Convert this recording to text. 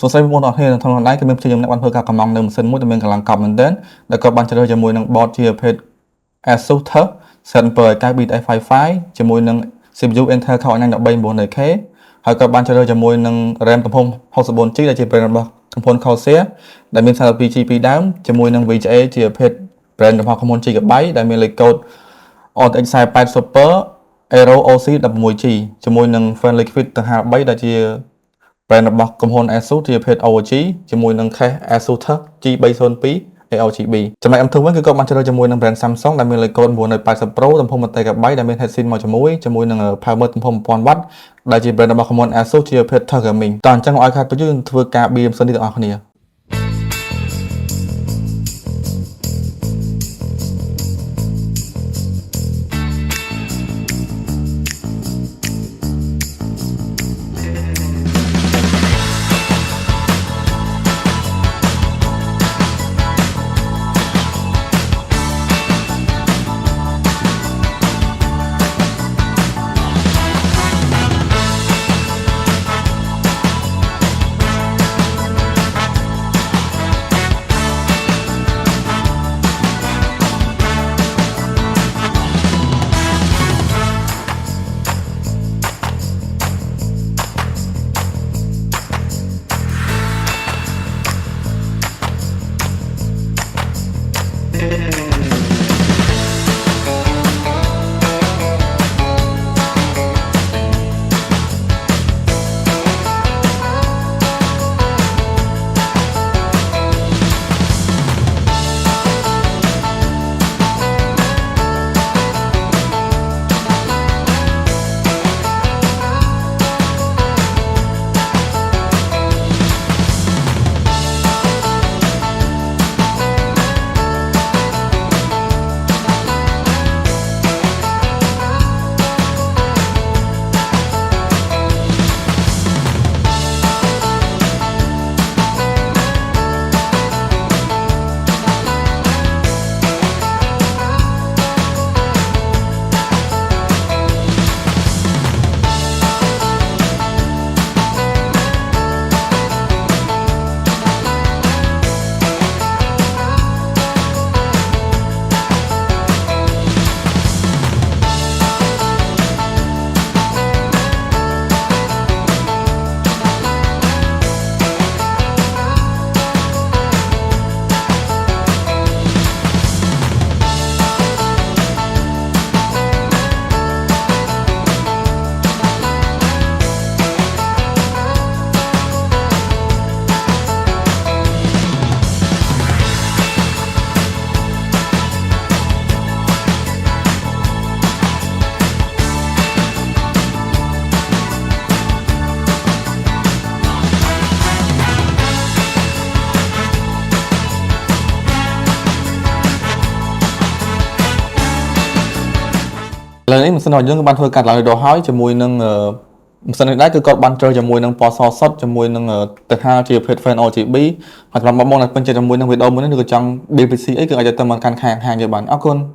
សួស្តីបងប្អូនអរគ្នានៅក្នុងដៃគឺមានខ្ញុំអ្នកបានធ្វើការកម្មង់នៅម៉ាស៊ីនមួយដែលមានកម្លាំងកប់មែនទែនដែលក៏បានជ្រើសជាមួយនឹង board ជាប្រភេទ Asus TUF Zen 7 BTX55 ជាមួយនឹង CPU Intel Core i9 13900K ហើយក៏បានជ្រើសជាមួយនឹង RAM ទំហំ 64GB ដែលជា brand របស់ក្រុមហ៊ុន Corsair ដែលមាន 32GB ពីដើមជាមួយនឹង VGA ជាប្រភេទ brand របស់ក្រុមហ៊ុន Gigabyte ដែលមានលេខកូដ RTX 48 Super Aero OC 16G ជាមួយនឹង Fan Liquid ទាំង53ដែលជា brand របស់ក្រុមហ៊ុន Asus ជាប្រភេទ OG ជាមួយនឹង case Asus TUF G302 ARGB ចំណែក M2 វិញគឺក៏បានជ្រើសជាមួយនឹង brand Samsung ដែលមានលេខកូដ 980 Pro ទំហំ 1TB ដែលមាន heatsink មកជាមួយនឹង power ទំហំ 1000W ដែលជា brand របស់ក្រុមហ៊ុន Asus ជាប្រភេទ TUF Gaming តោះអញ្ចឹងឲ្យខាត់ទៅយើងធ្វើការ BM សិននេះទាំងអស់គ្នាឥឡូវនេះម៉ាស៊ីនរបស់យើងក៏បានធ្វើកាត់ឡើងរួចហើយជាមួយនឹងម៉ាស៊ីននេះដែរគឺគាត់បានជ្រើសជាមួយនឹងពណ៌សសុទ្ធជាមួយនឹងទឹកហាលជាប្រភេទ Fan RGB ហើយសម្រាប់បងប្អូនដែលពេញចិត្តជាមួយនឹងវីដេអូមួយនេះឬក៏ចង់ build PC អីគឺអាចទៅតាមកាន់ខាងយើងបានអរគុណ